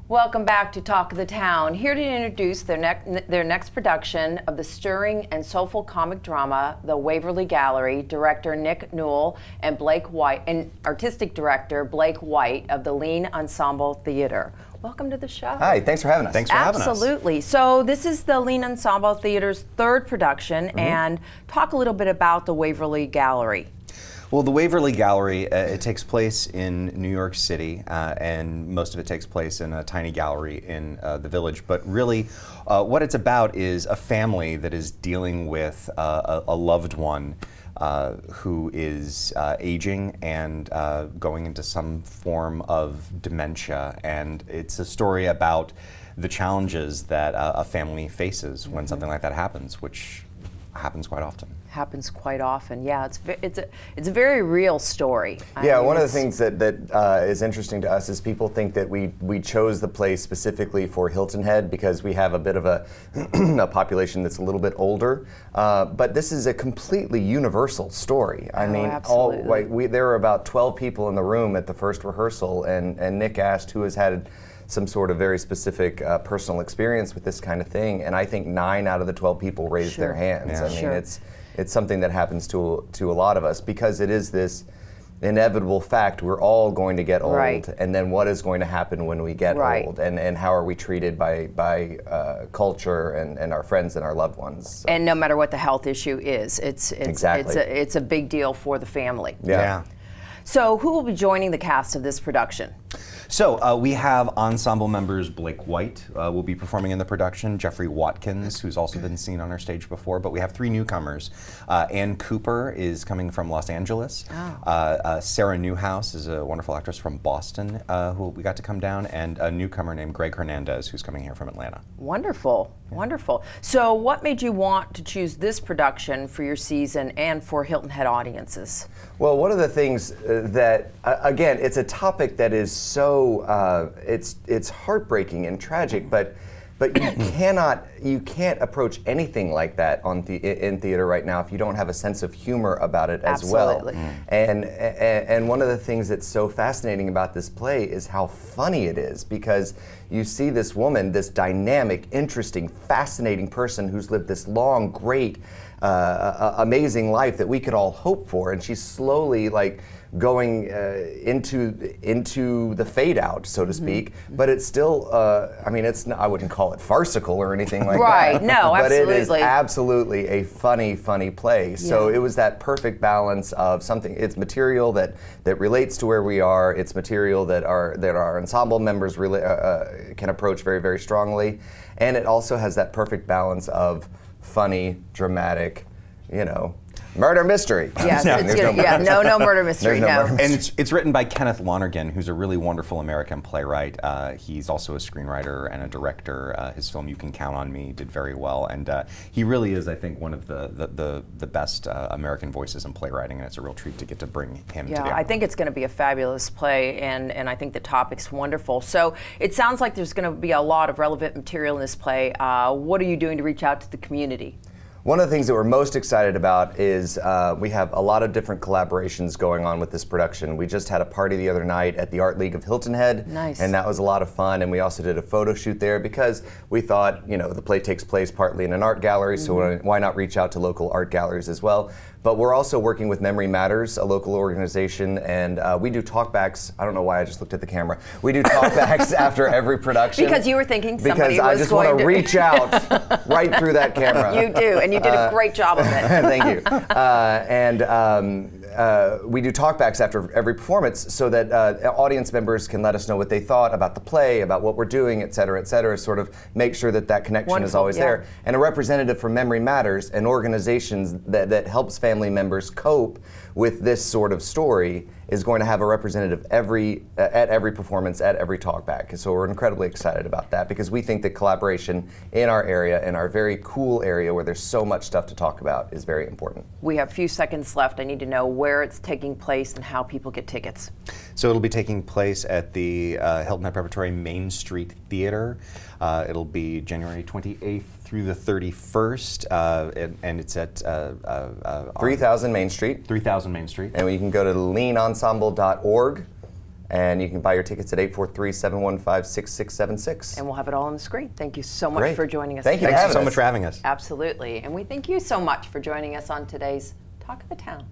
Welcome back to Talk of the Town. Here to introduce their next production of the stirring and soulful comic drama, The Waverly Gallery, director Nick Newell and Blake White, and artistic director Blake White of the Lean Ensemble Theater. Welcome to the show. Hi, thanks for having us. Thanks for having us. Absolutely. So this is the Lean Ensemble Theater's third production, and talk a little bit about the Waverly Gallery. Well, the Waverly Gallery, it takes place in New York City, and most of it takes place in a tiny gallery in the Village. But really, what it's about is a family that is dealing with a loved one who is aging and going into some form of dementia. And it's a story about the challenges that a family faces when something like that happens, which happens quite often. Happens quite often. Yeah, it's a very real story. Yeah, one of the things that is interesting to us is people think that we chose the play specifically for Hilton Head because we have a bit of a population that's a little bit older. But this is a completely universal story. I mean, there were about 12 people in the room at the first rehearsal, and Nick asked who has had some sort of very specific personal experience with this kind of thing, and I think 9 out of the 12 people raised their hands. Yeah. I mean, it's something that happens to a lot of us because it is this inevitable fact we're all going to get old, and then what is going to happen when we get old, and how are we treated by culture and our friends and our loved ones. So. And no matter what the health issue is, it's a big deal for the family. Yeah. So who will be joining the cast of this production? So we have ensemble members. Blake White will be performing in the production, Jeffrey Watkins, who's also been seen on our stage before, but we have 3 newcomers. Ann Cooper is coming from Los Angeles. Sarah Newhouse is a wonderful actress from Boston who we got to come down, and a newcomer named Greg Hernandez who's coming here from Atlanta. Wonderful, wonderful. So what made you want to choose this production for your season and for Hilton Head audiences? Well, one of the things that, again, it's a topic that is so, it's heartbreaking and tragic, but you can't approach anything like that in theater right now if you don't have a sense of humor about it as well. And one of the things that's so fascinating about this play is how funny it is, because you see this woman, this dynamic, interesting, fascinating person who's lived this long, great, amazing life that we could all hope for, and she's slowly going into the fade out, so to speak. But it's still, I mean, I wouldn't call it farcical or anything like that. Right, no, but absolutely. It is absolutely a funny play. So it was that perfect balance of something. It's material that relates to where we are. It's material that our ensemble members really can approach very, very strongly, and it also has that perfect balance of funny, dramatic, murder mystery. Yes, no murder mystery, no. And it's written by Kenneth Lonergan, who's a really wonderful American playwright. He's also a screenwriter and a director. His film You Can Count on Me did very well, and he really is, I think, one of the best American voices in playwriting, and it's a real treat to get to bring him together. I think it's going to be a fabulous play, and I think the topic's wonderful. So it sounds like there's going to be a lot of relevant material in this play. What are you doing to reach out to the community? One of the things that we're most excited about is we have a lot of different collaborations going on with this production. We just had a party the other night at the Art League of Hilton Head, and that was a lot of fun. And we also did a photo shoot there because we thought, the play takes place partly in an art gallery, so why not reach out to local art galleries as well? But we're also working with Memory Matters, a local organization, and we do talkbacks. I don't know why I just looked at the camera. We do talkbacks after every production. Because you were thinking somebody was going to... Because I just want to reach out right through that camera. You do, and you did a great job of it. Thank you. We do talkbacks after every performance so that audience members can let us know what they thought about the play, about what we're doing, et cetera, sort of make sure that connection is always there. And a representative from Memory Matters, an organization that helps family members cope with this sort of story, is going to have a representative at every performance, at every talkback. So we're incredibly excited about that because we think that collaboration in our area, in our very cool area where there's so much stuff to talk about, is very important. We have a few seconds left. I need to know where it's taking place and how people get tickets. So it'll be taking place at the Hilton Head Preparatory Main Street Theater. It'll be January 28th through the 31st, and it's at 3000 Main Street. 3000 Main Street. And you can go to leanensemble.org And you can buy your tickets at 843-715-6676. And we'll have it all on the screen. Thank you so much Great. for joining us. Thank you. today. Thanks so much for having us. Absolutely. And we thank you so much for joining us on today's Talk of the Town.